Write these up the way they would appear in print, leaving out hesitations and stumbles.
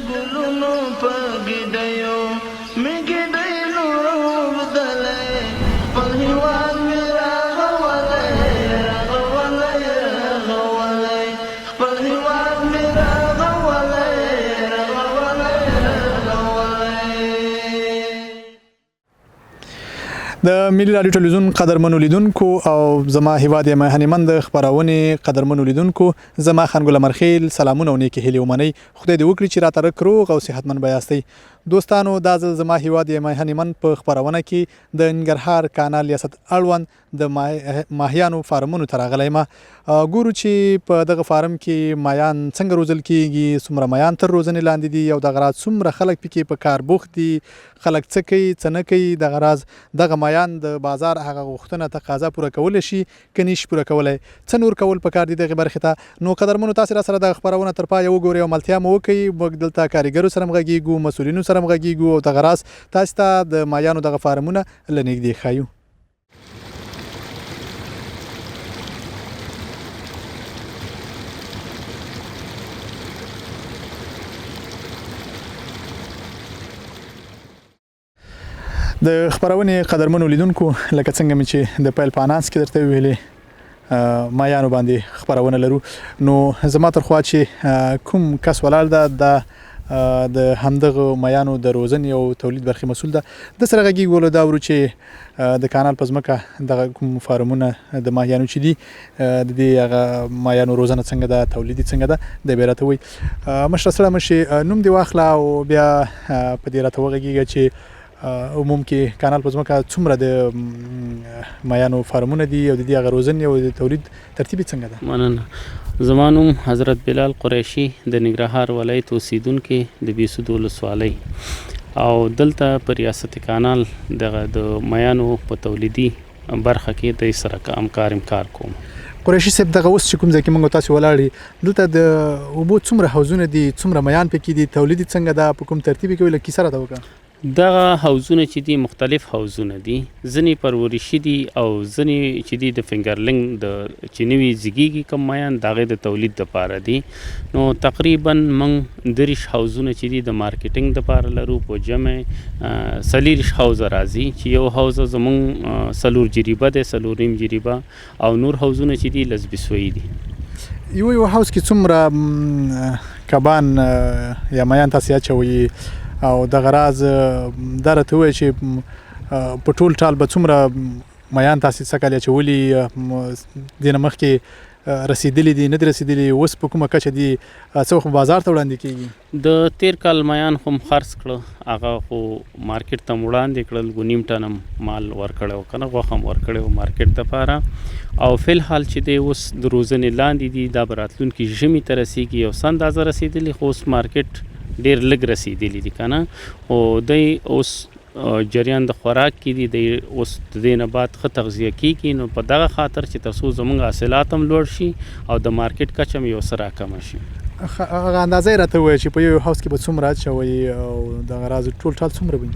ګلونو په ګیډیو مې ګیډۍ نور اوبدلی خپل هېواد مې راغولی خپل هېواد مې راغولی د ملي راډیو ټلویزیون قدرمنو لیدونکو او زما هیواد مهنمند خبرونه قدرمنو لیدونکو زما خانګل مرخیل سلامونه او نیکی هیله ومني خدای دې وکړي چې راته روغ او صحتمن بیاستئ دوستانو دا ځل زما هیواد مهنمند په خبرونه کې د ننګرهار کانال ریاست اړوند د ماهیانو فارمونو ته راغلی ما ګورو چې په دغه فارم کې ماهیان څنګه روزل کیږي څومره ماهیان تر روزنې لاندې دي او دغه راز څومره خلک پکې په کار بوخت دي خلک څه کوي څه نه کوي دغه راز دغه ماهیان د بازار هغه غوښتنه تقاضا پوره کولی شي که نشي پوره کولی څه نور کول پکار دي دغې برخې ته نو قدرمنو تاسې راسره دغه خپرونه تر پایه وګورئ او ملتیا مو وکړئ موږ دلته کارګرو سره همغږیږو مسؤلینو سره همغږیږو او دغه راز تاسې ته د ماهیانو دغه فارمونه له نږدې ښایو د خبرونې قدرمنو لیدونکو لکه څنګه مې چې د پیل په انانس کې درته ویلې ماهیانو باندې خبرونه لرو نو زما تر خوا چې کوم کس ولاړ ده د همدغه ماهیانو د روزنې او تولید برخې مسؤل ده د سره غږیږو دا ورو چې د کانال په ځمکه دغه کوم فارمونه د ماهیانو چې دي د دې هغه ماهیانو روزنه څنګه ده تولید څنګه ده د به راته وایي مشره سره مشي نوم دې واخله او بیا په دې راته وغږیږه چې عموم کې کانال په ځمکه څومره د ماهیانو فارمونه دي او د دې هغه روزنې او د تولید ترتیب څنګه ده مننه زما نوم حضرت بلال قریشي د ننګرهار ولایت اوسیدونکی د بیسود ولسوالۍ او دلته په ریاست کانال دغه د ماهیانو په تولیدي برخه کې د سره کار کوم قریشي صاحب دغه اوس چې کوم ځای کې موږ تاسو ولاړ دلته د اوبو څومره حوضونه دي څومره ماهیان پکې دي تولید څنګه ده په کوم ترتیب کې ویل کیسه راته وکړه دغه حوضونه چې دي مختلف حوضونه دي ځینې پرورشي دي او ځینې چې دي د فنګرلنګ د چې نوي زیږیږي کم ماهیان د هغې د تولید دپاره دي نو تقریبا موږ 30 حوضونه چې دي د مارکیټینګ دپاره لرو په جمع 40 حوضه راځي چې یو حوض زموږ 4 جریبه دی 4 جریبه او نور حوضونه چې دي لزبسوي دي یو حوض کې څومره کبان یا ماهیان تاسې اچوئ او دغه راز دا راته ووایي چې په ټول ټال به څومره ماهیان تاسې سږکال اچولي دې نه مخکې رسیدلي دي نه دي رسیدلي اوس په کومه کچه دي څه وخت بازار ته وړاندې کېږي د تیر کال ماهیان خو خرڅ کړه هغه خو مارکیټ ته وړاندې کړل 2.5 ټن مال ورکړی و که نه غوښه هم ورکړی و مارکیټ دپاره او فلحال چې دی اوس د روزنې لاندې دي دا به راتلونکي ژمي ته رسیږي یو څه اندازه رسیدلي خو اوس مارکیټ ډیر لږ رسیدلی دي که نه او دی اوس جریان د خوراک کې دي دی اوس د دې نه بعد ښه تغذیه کېږي نو په دغه خاطر چې تر څو زموږ حاصلات هم لوړ شي او د مارکیټ کچه هم یو څه راکمه شي هغه اندازه یې راته ووایه چې په یو حوض کې به څومره اچوئ او دغه راز ټول ټال څومره وي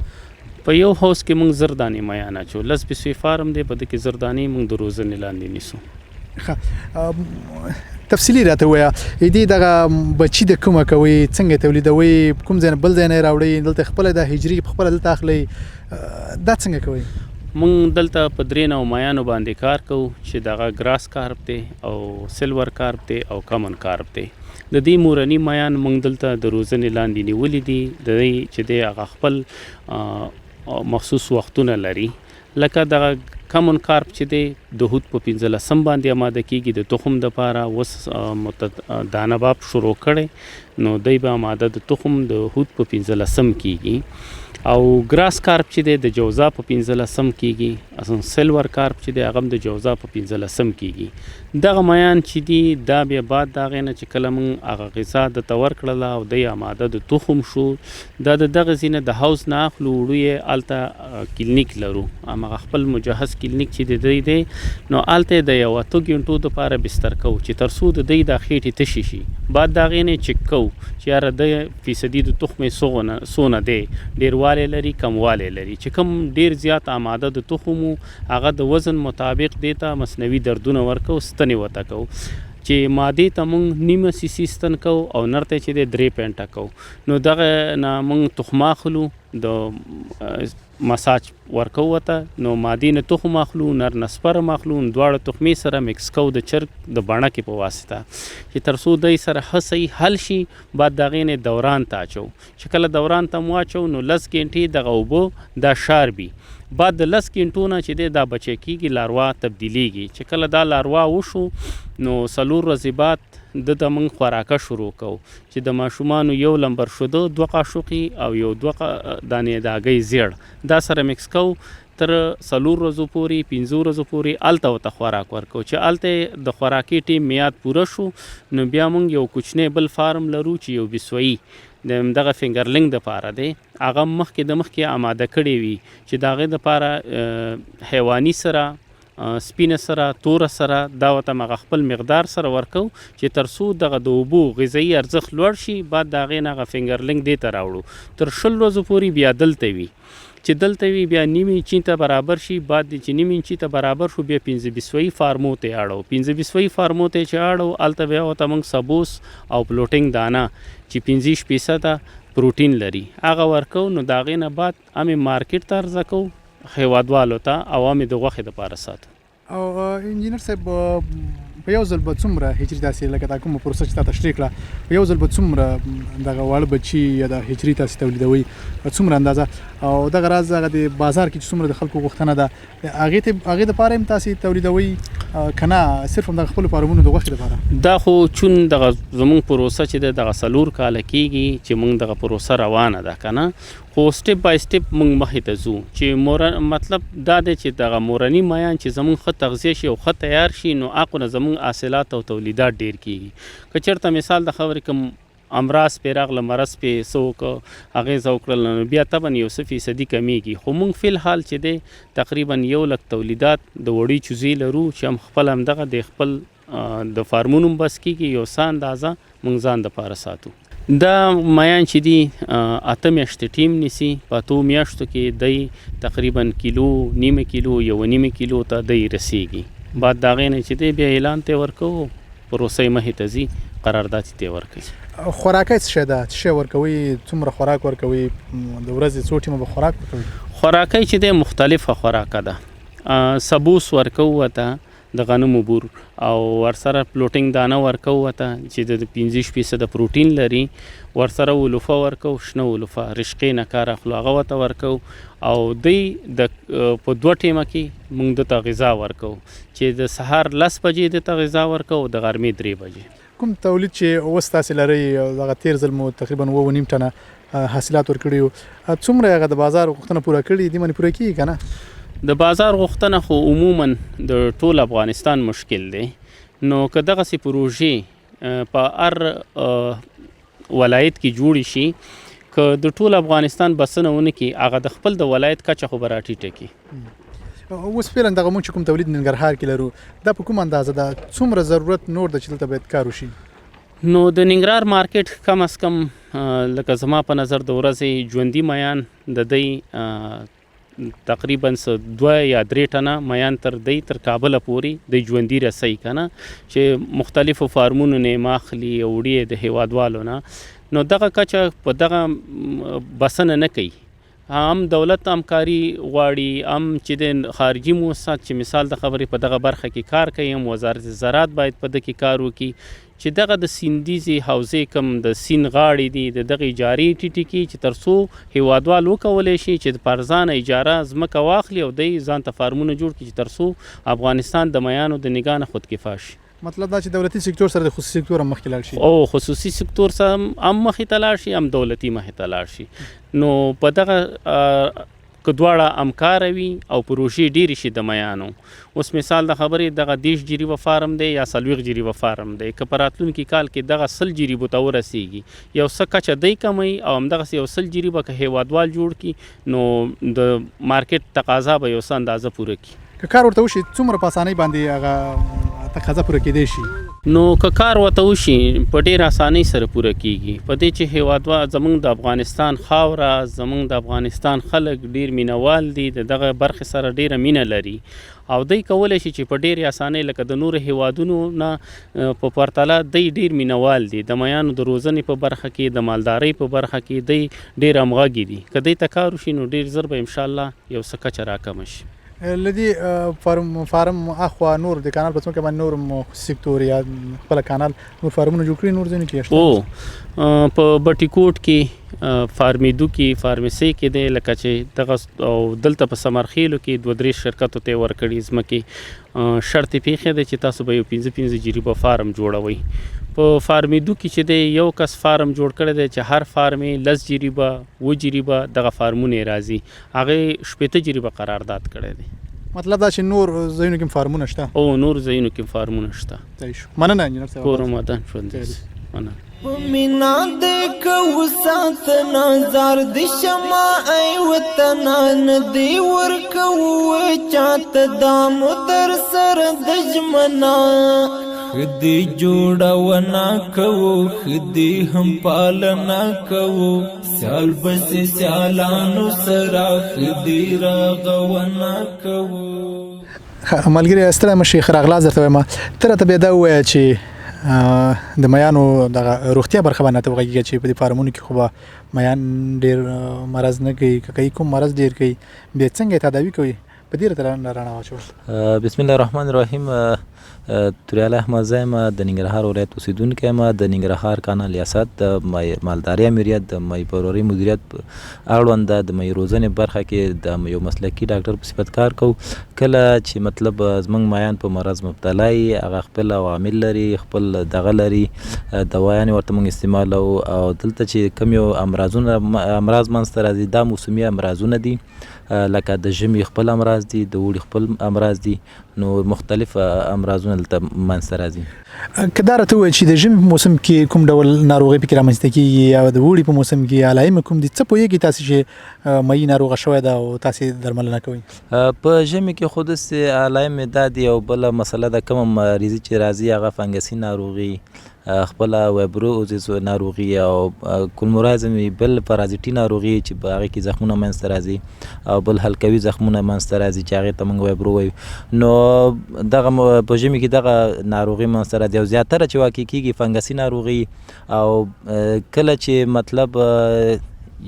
په یو حوض کې موږ 10 دانې ماهیان اچو 10 بیسوي فارم دی په دې کې 10 دانې موږ د روزنې لاندې نیسو تفصیلی راته وایه دې دغه بچي د کومه کوي څنګه تولیدوي کوم ځای بل ځای نه راوړئ دلته خپله د هجري خپله دلته اخلئ دا څنګه کوئ موږ دلته په 3 نوع ماهیانو باندې کار کوو چې دغه ګراس کارپ دی او سلور کارپ دی او کامن کارپ دی د دې مورني ماهیان موږ دلته د روزنې لاندې نیولي دي د دې چې دی هغه خپل مخصوص وختونه لري لکه دغه کامن کارپ چې دی د هود په 15 باندې آماده کیږي د تخم دپاره اوس دانه باب شروع کړی نو دی به آماده د تخم د هود په 15 کیږي او ګراس کارپ چې دی د جوزا په 15 کیږي اصلا سلور کارپ چې دی هغه د جوزا په 15 کیږي دغه ماهیان چې دي دا بیا بعد د هغې نه چې کله موږ هغه غذا درته ورکړله او دی آماده د تخم شو دا د دغه ځای نه د حوض نه اخلو وړو یې هلته کلینیک لرو همغه خپل مجهز کلینیک چې د دی دی نو هلته یې د یو 8 ګنټو دپاره بستر کوو چې تر څو د دی دا خېټې تشې شي بعد د هغې نه یې چک کوو چې یاره د فیصدي د تخمې څونه دی ډېروالی لري کموالی لري چې کوم ډېر زیات آماده د تخم هغه د وزن مطابق دی ته مصنوي دردونه ورکو ستنې ورته کوو چې مادې ته موږ نیمه سیسي ستن کوو او نر ته چې دی 3 پینټه کوو. نو دغه نه موږ تخم اخلو د مساج ورکو ورته، نو مادې نه تخم اخلو، نر نه سپرم اخلو، دواړه تخمې سره مکس کوو د چرګ د بڼکې په واسطه چې تر څو دی سره ښه صحیح حل شي. بعد د هغې نه دوران ته اچوو، چې کله دوران ته مو اچوو نو 10 ګنټې دغه اوبه دا شاربي. بعد د 10 ګنټو نه چې دی دا بچی کېږي، لاروا تبدیلیږي. چې کله دا لاروا وشو نو 4 ورځې بعد د موږ خوراکه شروع کوو، چې د ماشومانو 1 لمبر شوده 2 قاشقې او 2 دانې د هګۍ زیړ دا سره مکس کوو تر 4 ورځو پورې 5 ورځو پورې. هلته ورته خوراک ورکوو. چې هلته د خوراکي ټیم میاد پوره شو نو بیا موږ یو کوچنی بل فارم لرو چې یو بسویي د دغه فنګرلینګ دپاره دی، هغه مخکې آماده کړی وي چې د هغې دپاره حیواني سره، سپینه سره، توره سره دا ورته هغه خپل مقدار سره ورکو چې تر څو دغه د اوبو غذایي ارزښت لوړ شي. بعد د هغې نه هغه فنګرلینګ دې ته راوړو تر 20 ورځو پورې. بیا دلته وي چې دلته وي بیا نیم انچي ته برابر شي. بعد چې نیم انچي ته برابر شو بیا 15 بسوي فارمو ته اړو. 15 بسوي فارمو ته چې اړو هلته بیا ورته موږ سبوس او پلوټینګ دانه چې 15% پروټین لري هغه ورکو. نو د هغې نه بعد همې مارکیټ ته عرضه کوو هیوادوالو ته او همې د غوښې دپاره ساتو. او انجینر صاحب په یو ځل به څومره هجري داسې لکه دا کومه پروسه چې تا تشریح کړه، په یو ځل به څومره دغه واړه بچي یا د هجري تاسې تولیدوئ، څومره اندازه؟ او دغه راز هغه د بازار کې چې څومره د خلکو غوښتنه ده هغې دپاره هم تاسې تولیدوئ که نه صرف هم دغه خپلو فارمونو د غوښې دپاره؟ دا خو چون دغه زموږ پروسه چې ده دغه 4 کاله کېږي چې موږ دغه پروسه روانه ده که نه، خو سټپ بای سټپ موږ مخې ته ځو. چې مطلب دا دی چې دغه مورني مایان چې زموږ ښه تغذیه شي او ښه تیار شي نو هغو نه زموږ حاصلات او تولیدات ډېر کېږي. که چېرته مثال د خبرې کوم امراض پې راغله، مرض پې څه وکړه، اغېزه وکړله، نو بیا طبعا 100% کمیږي. خو موږ فی الحال چې دی تقریبا 1 لک تولیدات د وړي چوزي لرو چې هم خپل همدغه د خپل د فارمونو بس کېږي. یو څه اندازه موږ ځان دپاره ساتو. دا مایان چې دي 8 میاشتې ټیم نیسي. په 8 میاشتو کې دی تقریبا کیلو، نیمه کیلو، 1.5 کیلو ته دی رسیږي. بعد د هغې نه چې دی بیا اعلان ته ورکوو، پروسه یې مخې ته ځي، قرارداد ته ورکوي. خوراکۍ څه شی ده؟ څه شی ورکوئ؟ څومره خوراک ورکوئ؟ د ورځې څو ټیمه به خوراک ورکوئ؟ خوراکۍ چې دی مختلفه خوراکه ده. سبوس ورکوو ورته د غنمو بور، او ورسره پلوټینګ دانه ورکوو ورته چې د 15% پروټین لري. ورسره ولوفه ورکوو، شنه ولوفه، رشقې نه کار اخلو، هغه ورته ورکوو. او دی په 2 ټیمه کې موږ دته غذا ورکوو چې د سهار 10 بجې دته غذا ورکوو، د غرمې 3 بجې. کوم تولید چې اوس تاسې لرئ، دغه تېر ځل مو تقریبا 9.5 ټنه حاصلات ورکړي وو، څومره هغه د بازار غوښتنه پوره کړي دي؟ باندې پوره کېږي که نه؟ د بازار غوښتنه خو عموما د ټول افغانستان مشکل دی. نو که دغسې پروژې په هر ولایت کې جوړې شي، که د ټول افغانستان بسنه ونه کړي، هغه د خپل د ولایت کچه خو به راټیټه کړي. اوس فعلا دغه موږ چې کوم تولید ننګرهار کې لرو، دا په کوم اندازه ده؟ څومره ضرورت نور ده چې دلته باید کار وشي؟ نو د ننګرهار مارکیټ کم از کم لکه زما په نظر د ورځې ژوندي میان د دی تقریبا 2 یا 3 ټنه میان تر کابله پورې د ژوندي رسوي که نه، چې مختلفو فارمونو نه یې ماخلي او وړي د هیوادوالو نه. نو دغه کچه په دغه بسنه نه کوي. هم دولت همکاري غواړي، هم چې د خارجي موسسات چې مثال د خبرې په دغه برخه کې کار کوي، هم وزارت زراعت باید په دغه کې کار وکړي چې دغه د سیندیزي حوزې کم د سین غاړې دي د دغه اجارې ټیټې کړي، چې تر څو هیوادوال وکولی شي چې په ارزانه اجاره ځمکه واخلي او دی ځان ته فارمونه جوړ کړي، چې تر څو افغانستان د میانو د نګاه نه خودکفا شي. مطلب دا چې دولتي سکتور سره د خصوصي سکتور هم مخکې لاړ شي، او خصوصي سکتور سره هم مخې ته لاړ شي، هم دولتي مخې ته لاړ شي. نو په دغه که دواړه همکاره وي او پروژې ډېرې شي د میانو. اوس مثال د خبرې دغه 10 جریبه فارم دی یا 40 جریبه فارم دی، که په راتلونکي کال کې دغه 100 جریبو ته ورسیږي، یو څه کچه دی کمی او همدغسې یو 100 جریبه که هیوادوال جوړ کړي نو د مارکیټ تقاضا به یو څه اندازه پوره کړي. که کار ورته وشي څومره په اسانۍ باندې هغه تقاضا پوره کېدی شي؟ نو که کار ورته وشي په ډېر اسانۍ سره پوره کیږي. په دې چې هیوادوال زموږ د افغانستان خاوره، زموږ د افغانستان خلک ډېر مینوال دي، د دغه برخې سره ډېره مینه لري او دوی کولی شي چې په ډېرې اسانۍ لکه د نورو هیوادونو نه په پرتله دوی ډېر مینوال دي. د میانو د روزنې په برخه کې، د مالدارۍ په برخه کې دوی ډېر همغږي دي. که دوی ته کار وشي نو ډېر زر به انشاءالله یو څه کچه راکمه شي. لدی فارم اخوا نور د کانال په څنګه باندې نور سکتور یا خپل کانال نور فارمونه جوړ کړی نور ځنه کې او په بټی کوټ کې فارمیدو کې فارمیسي کې دی لکه چې دغه او دلته په سمرخیلو کې 2-3 شرکتو ته ورکړي ځمکې شرط پیښه ده چې تاسو به یو 15 جریبه فارم جوړوي. په فارمیدو کې چې دی یو کس فارم جوړ کړی دی چې هر فارم 10 جریبه 2 جریبه دغه فارمونه راځي، هغه 18 جریبه قرارداد کړی دی. مطلب دا چې نور ځایونو کې فارمونه شته او نور ځایونو کې فارمونه شته. صحیح شو. مننه انجنیر صاحب. کور مدان ژوند مننه. مینا د کو سات نظر د شمع ای وطن ندی ورکو چات دام در سر دجمنا خدی جوړونا کو خدی هم پالنا کو سال بس سالانو سرا خدی راغونا کو. ملګری ستړی مشي خراغلا زرته ما تر ته به دا وای چې د میانو د روغتیا برخه باندې ته وایي چې په دې فارمونو کې خو میان ډېر مرز نه کوي کوم مرز ډېر کوي به څنګه تداوی کوي په دې رته رانه واچو. بسم الله الرحمن الرحیم. توریال احمد زایم د ننګرهار ولایت اوسیدونکی یم. د ننګرهار کانال ریاست د مالدارۍ امریت د مای پرورۍ مدیریت اړوند د مای روزنې برخه کې د یو مسلکي ډاکټر په صفت کار کوو. کله چې مطلب زموږ مایان په مرض مبتلا وي هغه خپل عوامل لري، خپل دغه لري، دوایانې ورته موږ استعمالو او دلته چې کوم یو امراض منځته راځي دا موسمي امراضونه دي لکه د ژمي خپل امراض دي، د اوړي خپل امراض دي، نو مختلف امراضونه دلته منځته راځي. که دا راته ووایي چې د ژمي په موسم کې کوم ډول ناروغۍ پکې رامنځته کېږي یا د اوړي په موسم کې علایمې کوم دي، څه پوهېږي تاسې چې مایي ناروغه شوې ده او تاسې درملنه کوئ؟ په ژمي کې خو داسې علایم دا دي او بله مسله ده کومه مریضي چې راځي هغه فنګسي ناروغي، خپله وایبروزیس ناروغي او کولمورایزم بل پارازیټي ناروغي چې په هغې کې زخمونه منځته راځي او بل حلقوي زخمونه منځته راځي چې هغې ته موږ وایبرو وایو. نو دغه په ژمي کې دغه ناروغي منځته راځي او زیاتره چې واقع کېږي فنګسي ناروغي او کله چې مطلب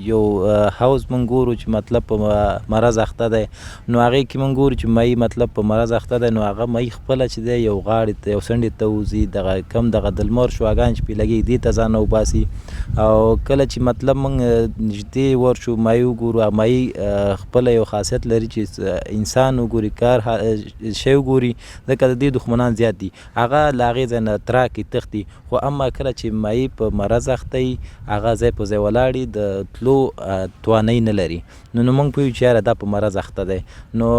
یو هاوس مونږ ګورو چې مطلب په مرض اخته دی نو هغې کې مونږ ګورو چې مای مطلب په مرض اخته دی نو هغه مای خپله چې دی یو غاړې ته یو څنډې ته وځي دغه کم دغه د لمر شواګان چې پرې لګېږي دې ته ځان وباسي او کله چې مطلب مونږ نږدې ورشو مای وګورو مای خپله یو خاصیت لري چې انسان وګوري کار شی وګوري ځکه د دې دښمنان زیات دي هغه له هغې ځای نه تراکي تښتي خو اما کله چې مای په مرض اخته وي هغه ځای په ځای ولاړي د تلو توانۍ نه لري نو موږ پوهیږو چې یاره دا په مرض اخته دی نو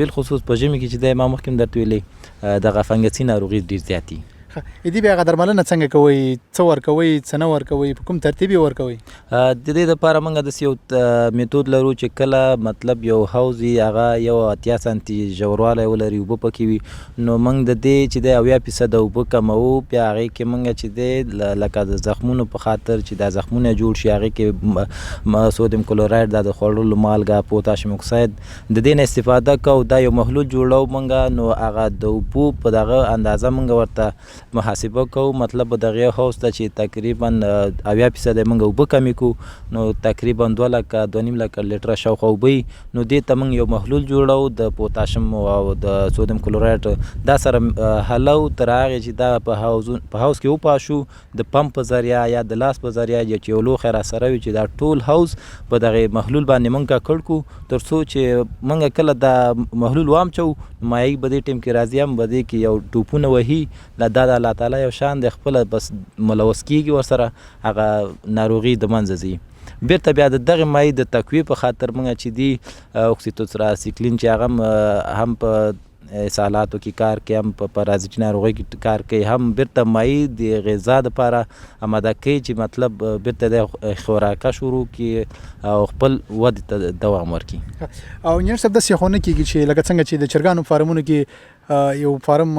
بالخصوص په ژمي کې چې دی ما مخکې هم درته ویلې دغه فنګسي ناروغي ډېر زیات دي. دې بیا هغه درملنه څنګه کوئ، څه ورکوئ، څه نه ورکوئ، په کوم ترتیب یې ورکوئ؟ د دې دپاره موږ داسې یو میتود لرو چې کله مطلب یو حوض وي هغه یو 80 سانتي ژوروالی ولري اوبه پکې وي نو موږ د دې چې دی 80% اوبه کموو بیا هغې کې موږ چې دی لکه د زخمونو په خاطر چې دا زخمونه جوړ شي هغې کې سودیم کلوراید دا د خوړلو مالګه پوتاشیم اکساید د دې نه استفاده کوو دا یو محلول جوړو موږ نو هغه د اوبو په دغه اندازه موږ ورته محاسبه کوو مطلب دغه حوض ته چې تقریبا 80% موږ اوبه کمې کوو نو تقریبا 2 لکه 2.5 لکه لیټره شاوخوا اوبه نو دې ته موږ یو محلول جوړو د پوتاشیم او د سودیم کلوراید دا سره حلو تر هغې چې دا په حوض کې وپاشو د پمپ په ذریعه یا د لاس په ذریعه یا چې یو لوښی راسره وي چې دا ټول حوض په دغې محلول باندې موږ ککړ کړو تر څو چې موږ کله دا محلول وامچو مایع به دې ټیم کې راځي هم به دې کې یو ټوپونه وهي دا د الله تعالی یو شان دی خپله بس ملوث کېږي ورسره هغه ناروغي د منځه ځي بیرته بیا د دغې مایع د تقویې په خاطر موږ چې دي اوکسیټوسراسیکلین چې هغه هم په اسهالاتو کې کار کوي هم په پرازیټي ناروغۍ کې کار کوي هم بیرته مایع د غذا دپاره اماده کوي چې مطلب بیرته د خوراکه شروع کړي او خپل ودې ته دوام ورکړي. او انجینر صاحب داسې خو نه کېږي چې لکه څنګه چې د چرګانو فارمونو کې یو فارم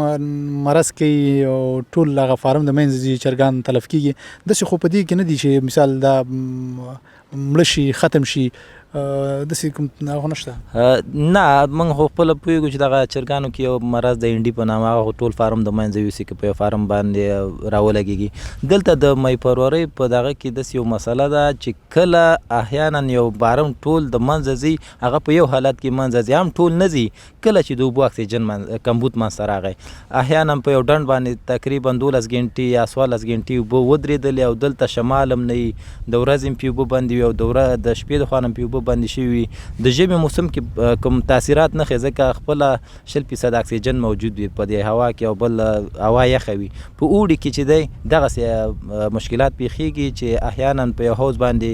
مرض کوي او ټول هغه فارم د منځ ځي چرګان تلف کیږي داسې خو په دې کې نه دي چې مثال دا مړه شي ختم شي داسې کوم هغه نشته نه موږ خو خپله پوهېږو چې دغه چرګانو کې یو مرض د انډي په نامه هغه ټول فارم د منځه یوسي که په یو فارم باندې راولګېږي دلته د مۍ فروری په دغه کې داسې یو مسله ده چې کله احیانا یو فارم ټول د منځه ځي هغه په یو حالت کې منځه ځي هم ټول نه ځي کله چې د اوبو اکسیجن کمبود منځته راغی احیانا په یو ډنډ باندې تقریبا 12 غنټې یا 14 غنټې اوبه ودرېدلې او دلته شمال هم نه وي د ورځې هم پې اوبه بندې وي او د شپې د خوا هم پې اوبه بندې شوي وي د ژمي موسم کې کوم تاثیرات نه ښیي ځکه خپله 100% اکسیجن موجود وي په دې هوا کې او بل هوا یخه وي په اوړي کې چې دی دغسې مشکلات پیښیږي چې احیانا په یو حوض باندې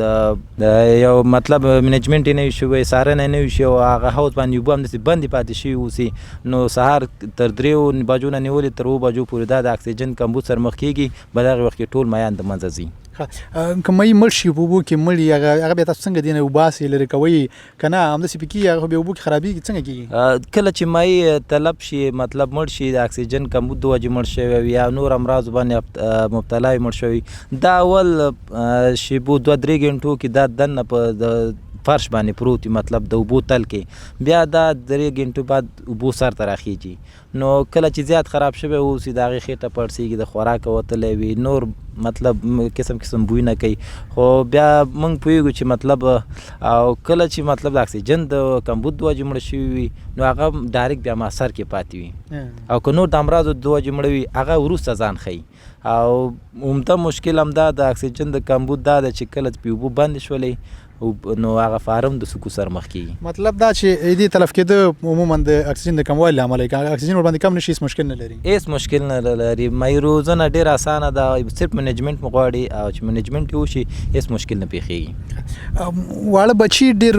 د یو مطلب منیجمنټ یې نه وي شوی څارنه یې نه وي شوی او هغه حوض باندې اوبه همداسې بندې پاتې شوي اوسي نو سهار تر 3 بجو نه نیولې تر 7 بجو پورې دا د اکسیجن کمبود سره مخ کېږي په دغه وخت کې ټول میان د منځه ځي که مۍ مړ شي په اوبو کې مړ هغه بیا تاسو څنګه دې نه وباسئ لرې کوئ که نه همداسې پې کېږي هغه بیا اوبو کې خرابېږي څنګه کېږي کله چې مۍ تلف شي مطلب مړ شي د اکسیجن کمبود د وجې مړ شوی وي یا نور امراضو باندې مبتلا وي مړ شوی دا اول شیبو 2-3 غنټو کې دا دننه په د فرش باندې پروت مطلب د اوبو تل کې بیا دا 3 غنټو بعد اوبو سر ته راخیږي نو کله چې زیات خراب شوی اوسي د هغې خېټه پړسېږي د خوراکه وتلی وي نور مطلب قسم بوی نه کوي خو بیا موږ پوهېږو چې مطلب او کله چې مطلب د اکسیجن د کمبود د وجې مړه شوي وي نو هغه ډایرکټ بیا ماسر کې پاتې وي او که نور د امراضو د وجې مړه وي هغه وروسته ځان ښیي او عمده مشکل همدا د اکسیجن د کمبود دا ده چې کله پې اوبه بندې شولې نو هغه فارم د سکو سر مخ کېږي مطلب دا چې دې تلف کېده عموما د اکسیجن د کموالي له امله که اکسیجن ورباندې کم نه شي هېڅ مشکل نه لري هېڅ مشکل نه لري مۍ روزنه ډېره اسانه ده صرف منیجمنټ مو غواړي او چې منیجمنټ یې وشي هېڅ مشکل نه پیښیږي واړه بچي ډېر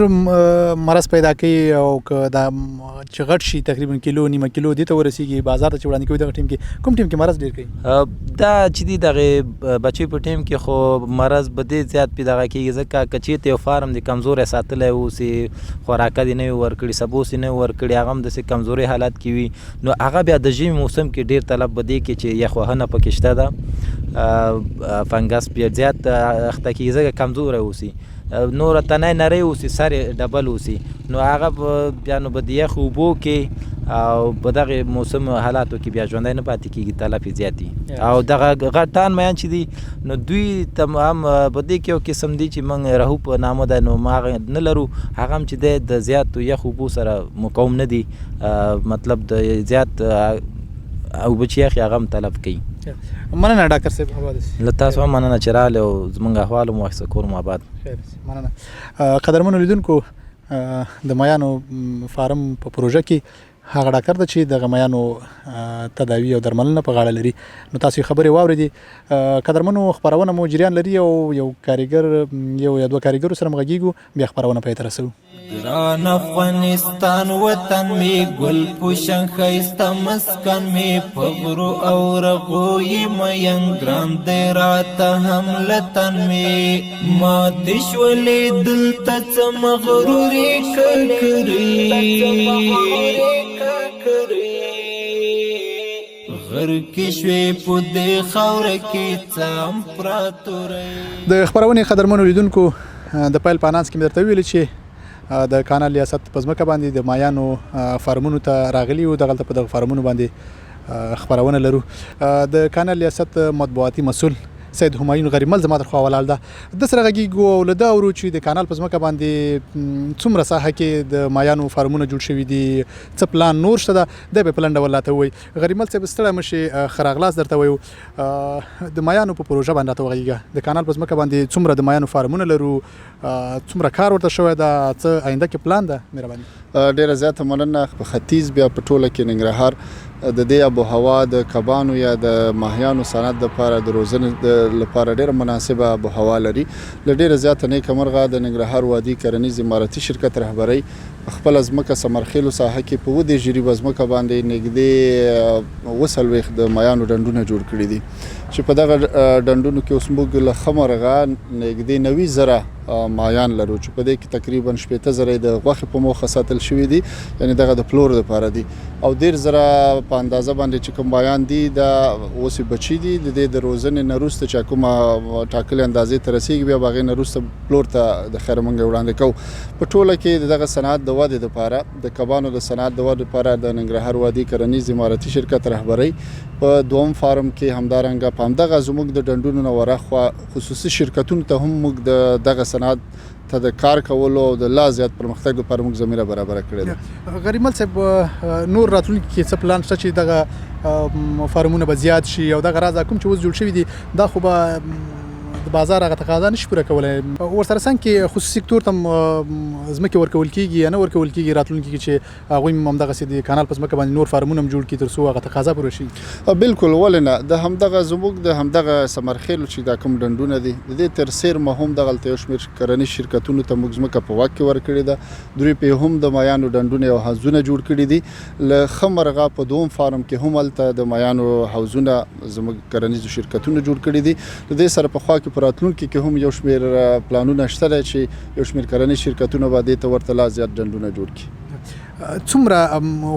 مرض پیدا کوي او که دا چې غټ شي تقریبا کیلو نیمه کیلو دې ته ورسېږي بازار ته چې وړاندې کوي دغه ټیم کې کوم ټیم کې مرض ډېر کوي دا چې دي دغه بچي په ټیم کې خو مرض به ډېر زیات پې دغه کېږي ځکه که چېرته یو فارم د کمزوری ساتلی اوسي خوراکه دې نه وي ورکړي سبوس دې نه وي ورکړي هغه هم داسې کمزوري حالت کې وي نو هغه بیا د ژمي موسم کې ډېر طلب به دې کې چې یخ وهنه پکې شته ده فنګس بیا زیات اخته کېږي ځکه کمزوری اوسي نور تنی نری اوسي سر ډبل اوسي نو هغه بیا نو به د یخ اوبو کې او په دغه موسم حالاتو کې بیا ژوندی نه پاتې کېږي تلف یې زیات دي او دغه غټان میان چې دي نو دوی هم په دې کې یو قسم دي چې موږ رهو په نامه ده نو هغه نه لرو هغه هم چې دی د زیاتو یخ اوبو سره مقاوم نه دي مطلب د زیات اوبه چې یخ هغه هم تلف کوي مننه ډاکټر صاحب له تاسو هم مننه چې راغلې او زموږ احوال مو واخیسته کور مو آباد مننه قدرمنو لیدونکو د میانو فارم په پروژه کې هغه ډاکټر ده چې دغه میانو تداوي او درملنه په غاړه لري نو تاسو خبرې واورېدې قدرمنو خپرونه مو جریان لري او یو کاریګر یو یا دوه کاریګرو سره مغږیږو بیا خپرونه پای ته رسوو ګران افغانستان وطن می ګل پوشن ښایسته مسکن می په غرو او رغو یې مین ګران دی راته هم لتن می ما د شولې دلته څه مغرورې کړکړې غر کې شوې په دې خاوره کې څه امپراتورۍ د خپرونې قدرمنو لیدونکو د پیل په انانس کې مې درته ویلي چې د کانال ریاست په ځمکه باندې د مایانو فارمونو ته راغلي وو دغلته په دغه فارمونو باندې خپرونه لرو د کانال ریاست مطبوعاتي مسؤل سید همایون غریمل زما تر خوا ولاړ ده د سره غږیږو او له دا اورو چې د کانال په ځمکه باندې څومره ساحه کې د مایانو فارمونه جوړ شوي دي څه پلان نور شته ده دی به په لنډه ول راته ووایي غریمل صاحب ستړی مه شې ښه راغلاست درته وایو د مایانو په پروژه باندې راته وغږیږه د کانال په ځمکه باندې څومره د مایانو فارمونه لرو څومره کار ورته شوی ده څه آینده کې پلان ده مهرباني ډېره زیاته مننه په ختیځ بیا په ټوله کې ننګرهار د دې آب و هوا د کبانو یا د ماهیانو صنعت دپاره د روزنې لپاره ډېره مناسبه آب و هوا لري له ډېره زیاته نیکه مرغه د ننګرهار وادي کرنیز امارتي شرکت رهبرۍ په خپله ځمکه ثمرخیلو ساحه کې په 7 جریبه ځمکه باندې نږدې 40 د مایانو ډنډونه جوړ کړي دي چې په دغه ډنډونو کې اوس موږ له ښه مرغه نږدې 90,000 ماهیان لرو چې په دې کې تقریبا 80,000 د غوښې په موخه ساتل شوي دي، یعنی دغه د پلور لپاره دي، او 1,000 په اندازه باندې چې کوم ماهیان دي دا اوس بچي دي د دې د روزنې نه وروسته چې کومه ټاکلې اندازې ته رسیږي بیا به هغې نه وروسته پلور ته د خیره موږ وړاندې کوو. په ټوله کې د دغه صنعت د ودې دپاره د کبانو د صنعت د ودې لپاره د ننګرهار وادي کرنیز اماراتي شرکت رهبرۍ په دوم فارم کې همدارنګه په همدغه زموږ د ډنډونو نه ورهخوا خصوصي شرکتونو ته هم موږ د دغه صنعت ته د کار کولو او د لا زیات پرمختګ لپاره موږ زمینه برابره کړې ده. غریمل صاحب نور راتلونکي کې څه پلان شته چې دغه فارمونه به زیات شي او دغه راز کوم چې اوس جوړ شوي دي دا خو به د بازار هغه تقاضا نشي پوره کولی، ورسره څنګه کې خصوصي سکتور ته ځمکې ورکول کېږي یا نه ورکول کېږي راتلونکي کې چې هغوی هم همدغسې د کانال په ځمکه باندې نور فارمونه هم جوړ کړي تر څو هغه تقاضا پوره شي؟ بالکل، ولې نه، د همدغه زموږ د همدغه ثمرخیلو چې دا کوم ډنډونه دي د دې تر سیر ما هم دغلته یو شمېر کرنیز شرکتونو ته موږ ځمکه په واک کې ورکړې ده، دوی په هم د مایانو ډنډونه او حوضونه جوړ کړي دي. له ښه مرغه په دوم فارم کې هم هلته د مایانو حوضونه زموږ کرنیزو شرکتونو جوړ کړي دي. د دې سره په خوا کې په راتلونکي کې هم یو شمېر پلانونه شته دی چې یو شمېر کرنیز شرکتونه به دې ته ورته لا زیات ډنډونه جوړ کړي. څومره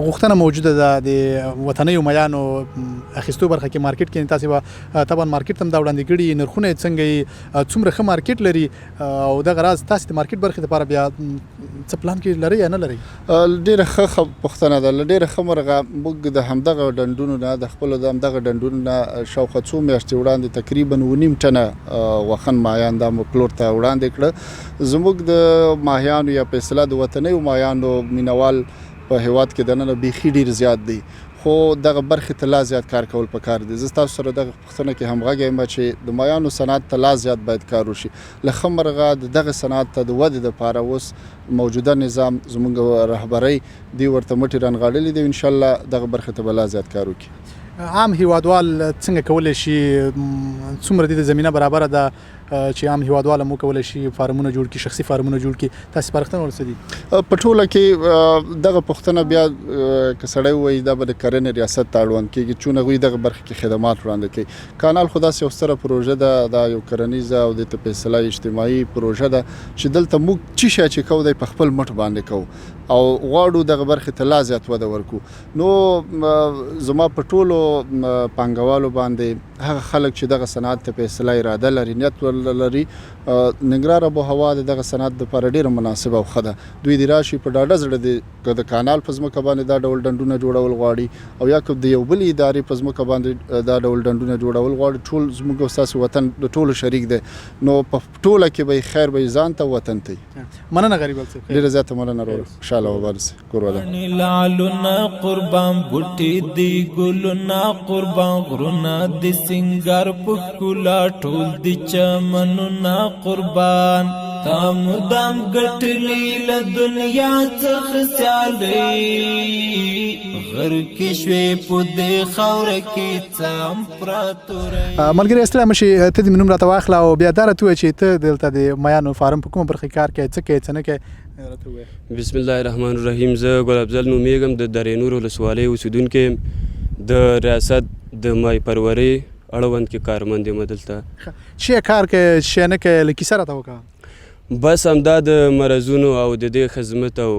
غوښتنه موجوده ده د وطنیو میانو اخیستو برخه کې مارکیټ کې؟ تاسو به طبعا مارکیټ هم دا وړاندې کړي، نرخونه یې څنګه څومره ښه مارکیټ لري او دغه راز تاسو د مارکیټ برخې لپاره بیا څه پلان کې لرئ یا نه لرئ؟ ډېره ښه پوښتنه ده. له ډېره ښه مرغه موږ د همدغه ډنډونو نه د خپلو د همدغه ډنډونو نه شاوخوا څو میاشتې وړاندې تقریبا 9.5 ټنه وخن ماهیان دا مو پلور ته وړاندې کړه. زموږ د ماهیانو یا په اصطلاح د وطنیو ماهیانو مینوال په هیواد کې دننه بیخي ډېر زیات دی، خو دغه برخې ته لا زیات کار کول پکار دي. زه تاسو سره دغه پوښتنه کې همغږی یم چې د مایانو صنعت ته لا زیات باید کار وشي. له ښه مرغه د دغه صنعت ته د ودې دپاره اوس موجوده نظام زموږ رهبرۍ دوی ورته مټې رانغاړلي دي، انشاءالله دغه برخې ته به لا زیات کار وکړي. عام هیوادوال څنګه کولی شي، څومره دې زمینه برابره ده چې عام هیوادوال هم وکولی شي فارمونه جوړ کړي، شخصي فارمونه جوړ کړي؟ تاسو سپارښتنه ورڅه دي؟ په ټوله کې دغه پوښتنه بیا که سړی ووایي دا به د کرنې ریاست ته اړوند کېږي چون هغوی دغه برخې کې خدمات وړاندې کوي. کانال خو داسې یو ستره پروژه ده، دا یو کرنیزه او د ته په اصطلاح اجتماعي پروژه ده چې دلته موږ څه شی چې کوو دی په خپل مټ باندې کوو او غواړو دغه برخې ته لا زیات وده ورکو. نو زما په ټولو پانګوالو باندې هغه خلک چې دغه صنعت ته په اصطلاح اراده لري، نیت لري، ننګرهار آب و هوا د دغه صنعت دپاره ډېره مناسبه او ښه ده. دوی دې راشي په ډاډه زړه دې د کانال په ځمکه باندې دا ډول ډنډونه جوړول غواړي او یا که د یو بلې ادارې په ځمکه باندې دا ډول ډنډونه جوړول غواړي، ټول زموږ او ستاسو وطن د ټولو شریک دی. نو په ټوله کې به خیر به ځان ته وطن ته. مننه غریب صاحب، ډېره زیاته مننه وروره، خوشحاله وبارسې کور ودان. لعلنا قربان بوټي دی ګلونه قربان غرونه د سنگار په ښکلا ټول د چمنونه قربان تا مدام ګټلې له دنیا څخه سیالۍ غر کې شوې په دې خاوره کې څه امپراتورۍ. ملګري اسلام شي ته دې نوم راته واخله او بیا دا راته ووایه چې ته دلته د میانو فارم په کومه برخه کار کوې، څه کوې څه نه کوې؟ بسم الله الرحمن الرحیم. زه ګل افضل نومیږم، د درې نور ولسوالۍ اوسیدونکی یم، د ریاست د مای پرورۍ اړوند کې کارمند یم. دلته څه کار کوې څه نه کوې، له کیسه راته وکړه. بس همدا د مرضونو او د دې خدمت او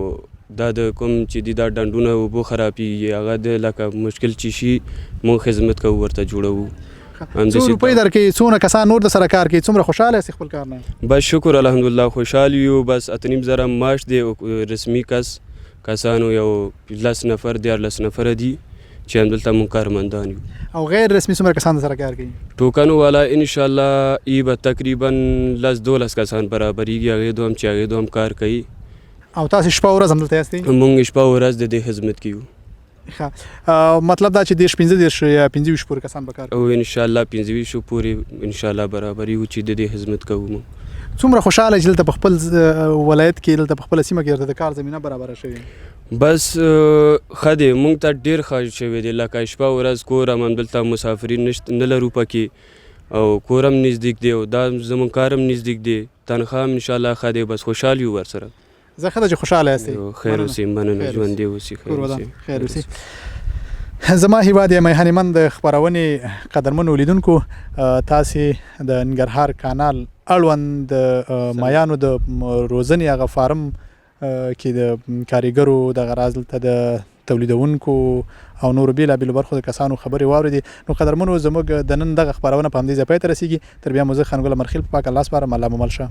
دا د کوم چې دي دا ډنډونه اوبه خرابېږي هغه د لکه مشکل چې شي مونږ خدمت کوو ورته جوړوو. څو روپۍ درکوي، څونه کسان نور د سره کار کوي، څومره خوشحاله یاست خپل کار نه؟ بس شکر الحمدلله خوشحال یو. بس 8.5 معاش دی رسمي کسانو یو 10 نفر 14 نفره دي چې همدلته مونږ کارمندان یو. او غیر رسمي څومره کسان د سره کار کوي؟ ټوکنو والا انشاءالله ای به تقریبا 10-12 کسان برابرېږي، هغې دوه هم چې هغې دوه هم کار کوي. او تاسو شپه ورځ همدلته یاستئ؟ مونږ شپه ورځ د دې خدمت کوو. مطلب دا چې 15 یا 15 پورې کسان به کار کوي؟ او انشاءالله 15 پورې انشاءالله برابري و چې د دې خدمت کوو. مونږ څومره خوشحاله چې دلته په خپل ولایت کې دلته په خپله سیمه کې د کار زمینه برابره شوې؟ بس ښه دی، مونږ ته ډېر ښه شوی دی. لکه شپه ورځ کور هم همدلته مسافرین نه لرو پکې او کور هم نزدیک دی او دا زموږ کار هم نزدیک دی، تنخواه هم انشاءالله ښه دی. بس خوشحال یو ورسره. زه ښه ده چې خوشحاله یاستئ. خیر اوسئ، مننه، ژوندي اوسئ، خیر اوسئ. زما هیواد یم هنیمن د خپرونې قدرمنو لیدونکو تاسې د ننګرهار کانال اړوند د مایانو د روزنې هغه فارم کې د کاریګرو دغه راز دلته د تولیدونکو او نورو بېلابېلو برخو د کسانو خبرې واورېدې. نو قدرمنو زموږ د نن دغه خپرونه په همدې ځای پای ته رسېږي. تر بیا مو زه خانګل مرخیل په پاک الله سپارم. الله مو مل شه.